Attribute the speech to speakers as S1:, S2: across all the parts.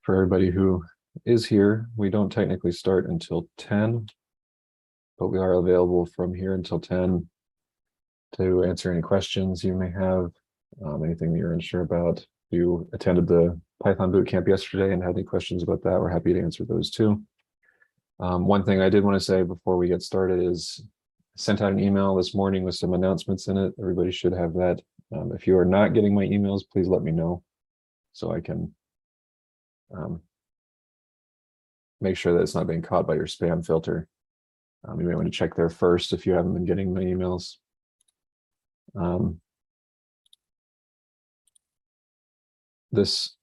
S1: for everybody who is here, we don't technically start until 10, but we are available from here until 10 to answer any questions you may have, anything that you're unsure about. If you attended the Python bootcamp yesterday and had any questions about that, we're happy to answer those too. One thing I did want to say before we get started is I sent out an email this morning with some announcements in it. Everybody should have that. If you are not getting my emails, please let me know so I can make sure that it's not being caught by your spam filter. You may want to check there first if you haven't been getting my emails. This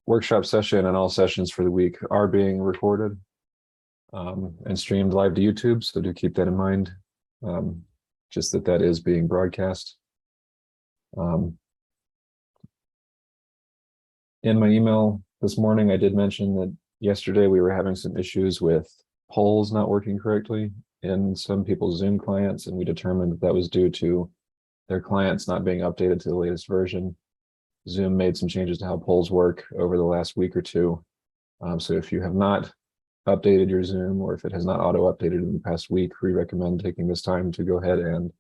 S1: workshop session and all sessions for the week are being recorded and streamed live to YouTube, so do keep that in mind. Just that is being broadcast. In my email this morning, I did mention that yesterday we were having some issues with polls not working correctly in some people's Zoom clients, and we determined that was due to their clients not being updated to the latest version. Zoom made some changes to how polls work over the last week or two. So if you have not updated your Zoom, or if it has not auto-updated in the past week, we recommend taking this time to go ahead and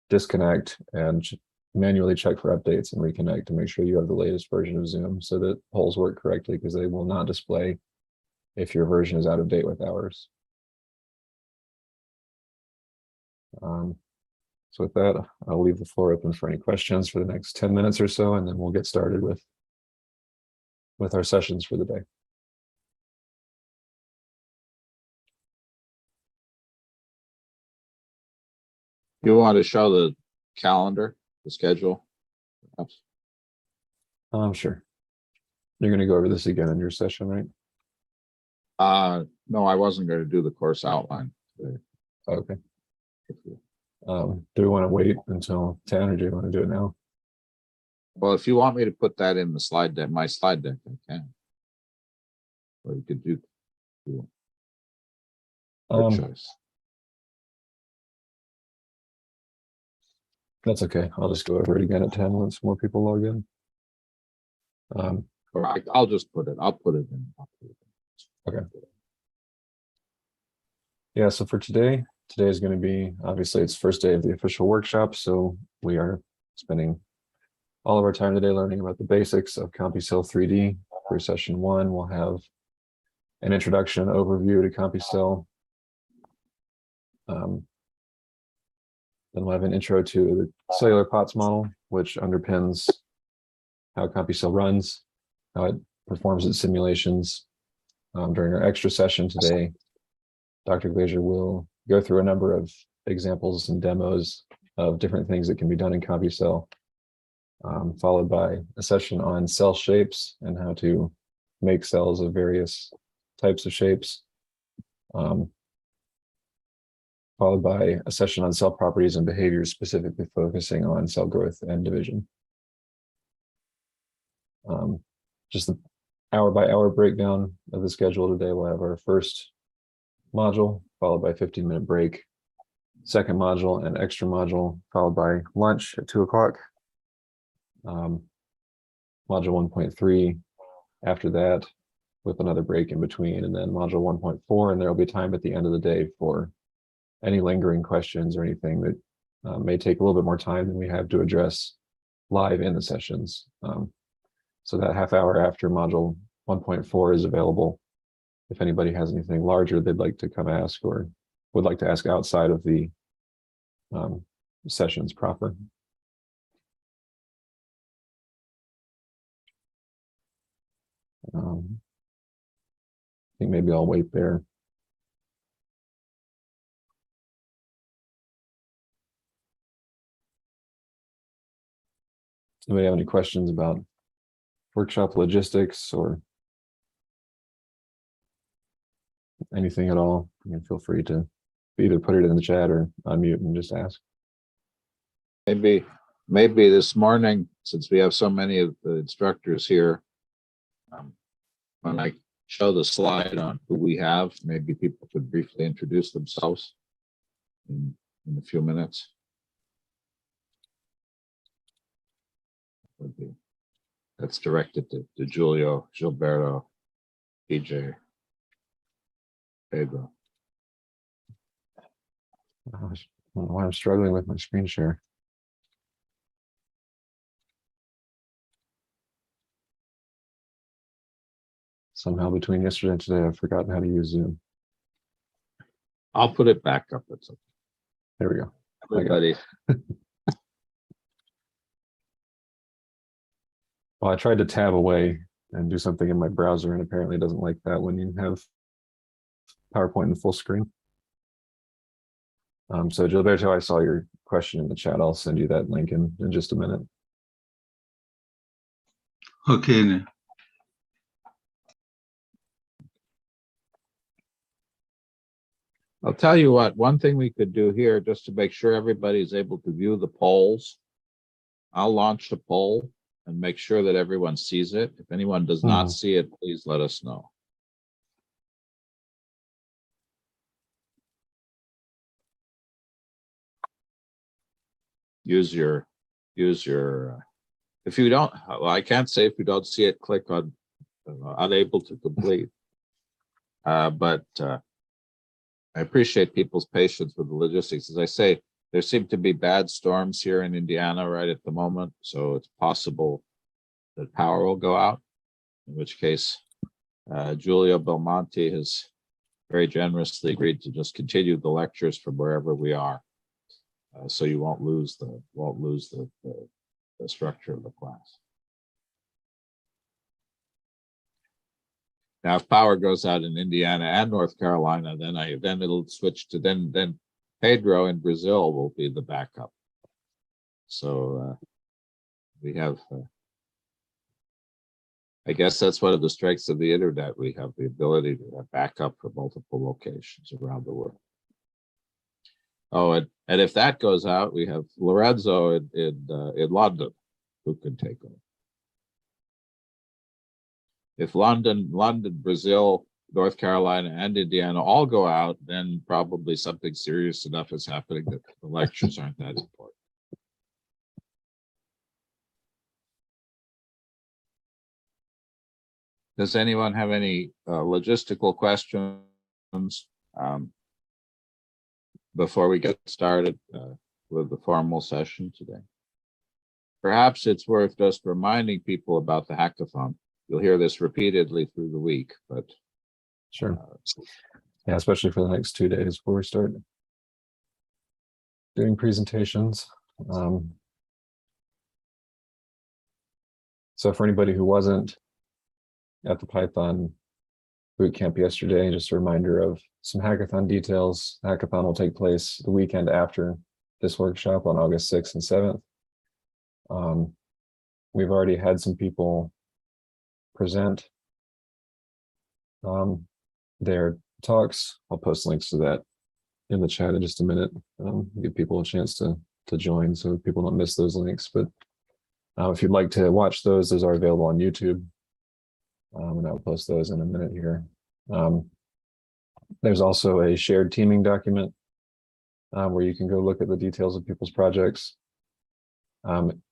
S1: disconnect and manually check for updates and reconnect to make sure you have the latest version of Zoom so that polls work correctly, because they will not display if your version is out of date with ours. So with that, I'll leave the floor open for any questions for the next 10 minutes or so, and then we'll get started with our sessions for the day.
S2: You want to show the calendar, the schedule? Perhaps?
S1: Sure. You're going to go over this again in your session, right?
S2: No, I wasn't going to do the course outline today.
S1: Okay. Do we want to wait until 10, or do you want to do it now?
S2: Well, if you want me to put that in the slide deck, my slide deck, I can. Or you could do your choice.
S1: That's okay. I'll just go over it again at 10 once more people log in.
S2: Or I'll just put it. I'll put it in.
S1: Okay. Yeah, so for today is going to be, obviously it's first day of the official workshop, so we are spending all of our time today learning about the basics of CompuCell3D. For session 1, we'll have an introduction overview to CompuCell. Then we'll have an intro to the cellular POTS model, which underpins how CompuCell runs, how it performs its simulations. During our extra session today, Dr. Glazer will go through a number of examples and demos of different things that can be done in CompuCell, followed by a session on cell shapes and how to make cells of various types of shapes, followed by a session on cell properties and behaviors, specifically focusing on cell growth and division. Just the hour-by-hour breakdown of the schedule today. We'll have our first module, followed by a 15-minute break, second module and extra module, followed by lunch at 2 o'clock. Module 1.3 after that, with another break in between, and then module 1.4, and there will be time at the end of the day for any lingering questions or anything that may take a little bit more time than we have to address live in the sessions. So that half hour after module 1.4 is available if anybody has anything larger they'd like to come ask or would like to ask outside of the sessions proper. I think maybe I'll wait there. Anybody have any questions about workshop logistics or anything at all? You can feel free to either put it in the chat or unmute and just ask.
S2: Maybe this morning, since we have so many of the instructors here, when I show the slide on who we have, maybe people could briefly introduce themselves in a few minutes. That's directed to Giulio, Gilberto, PJ. Pedro.
S1: I don't know why I'm struggling with my screen share. Somehow between yesterday and today, I've forgotten how to use Zoom.
S2: I'll put it back up. It's okay.
S1: There we go.
S2: Everybody.
S1: Well, I tried to tab away and do something in my browser, and apparently it doesn't like that when you have PowerPoint in full screen. So Gilberto, I saw your question in the chat. I'll send you that link in just a minute.
S3: Okay.
S2: I'll tell you what, one thing we could do here, just to make sure everybody's able to view the polls, I'll launch the poll and make sure that everyone sees it. If anyone does not see it, please let us know. Use your, if you don't, well, I can't say if you don't see it, click on unable to complete. But I appreciate people's patience with the logistics. As I say, there seem to be bad storms here in Indiana right at the moment, so it's possible that power will go out, in which case Giulio Belmonte has very generously agreed to just continue the lectures from wherever we are. So you won't lose the structure of the class. Now, if power goes out in Indiana and North Carolina, then it'll switch to then Pedro in Brazil will be the backup. So we have, I guess that's one of the strengths of the internet. We have the ability to have backup for multiple locations around the world. Oh, and if that goes out, we have Lorenzo in London who can take over. If London, Brazil, North Carolina, and Indiana all go out, then probably something serious enough is happening that the lectures aren't that important. Does anyone have any logistical questions before we get started with the formal session today? Perhaps it's worth just reminding people about the hackathon. You'll hear this repeatedly through the week, but
S1: sure. Yeah, especially for the next 2 days before we start doing presentations. So for anybody who wasn't at the Python bootcamp yesterday, just a reminder of some hackathon details. The hackathon will take place the weekend after this workshop on August 6th and 7th. We've already had some people present their talks. I'll post links to that in the chat in just a minute. Give people a chance to join so people don't miss those links. But if you'd like to watch those are available on YouTube. And I'll post those in a minute here. There's also a shared teaming document where you can go look at the details of people's projects.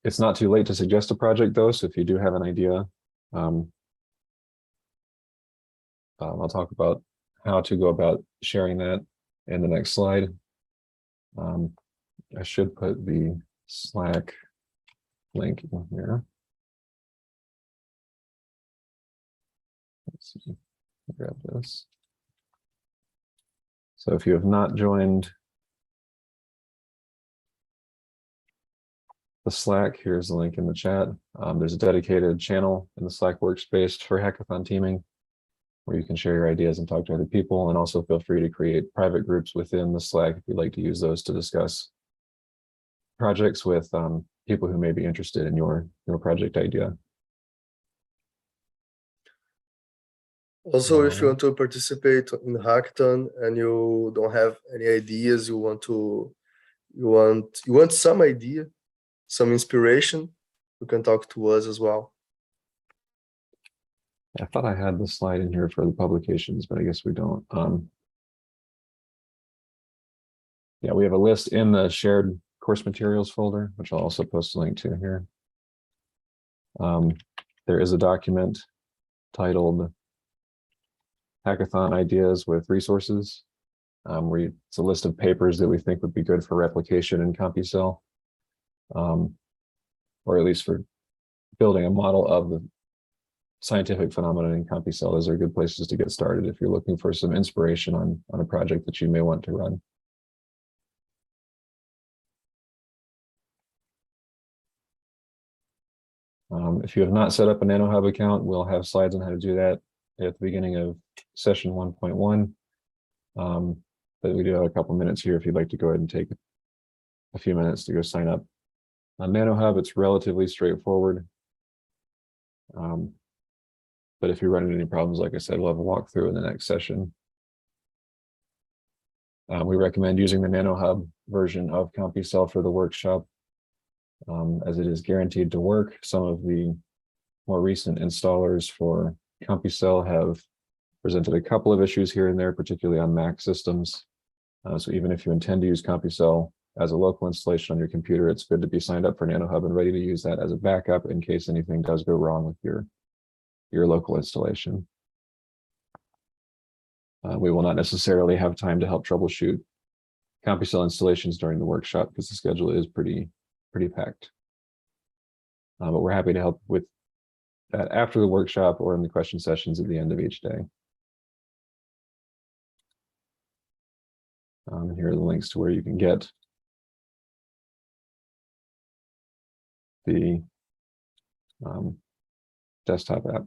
S1: It's not too late to suggest a project though, so if you do have an idea, I'll talk about how to go about sharing that in the next slide. I should put the Slack link in here. Let's see, grab this. So if you have not joined the Slack, here's the link in the chat. There's a dedicated channel in the Slack workspace for hackathon teaming where you can share your ideas and talk to other people, and also feel free to create private groups within the Slack if you'd like to use those to discuss projects with people who may be interested in your project idea.
S4: Also, if you want to participate in the hackathon and you don't have any ideas, you want some idea, some inspiration, you can talk to us as well.
S1: I thought I had the slide in here for the publications, but I guess we don't. Yeah, we have a list in the shared course materials folder, which I'll also post a link to here. There is a document titled hackathon ideas with resources. It's a list of papers that we think would be good for replication in CompuCell, or at least for building a model of the scientific phenomenon in CompuCell. Those are good places to get started if you're looking for some inspiration on a project that you may want to run. If you have not set up a NanoHub account, we'll have slides on how to do that at the beginning of session 1.1. But we do have a couple minutes here if you'd like to go ahead and take a few minutes to go sign up. On NanoHub, it's relatively straightforward. But if you run into any problems, like I said, we'll have a walkthrough in the next session. We recommend using the NanoHub version of CompuCell for the workshop, as it is guaranteed to work. Some of the more recent installers for CompuCell have presented a couple of issues here and there, particularly on Mac systems. So even if you intend to use CompuCell as a local installation on your computer, it's good to be signed up for NanoHub and ready to use that as a backup in case anything does go wrong with your local installation. We will not necessarily have time to help troubleshoot CompuCell installations during the workshop because the schedule is pretty packed. But we're happy to help with that after the workshop or in the question sessions at the end of each day. Here are the links to where you can get the desktop app.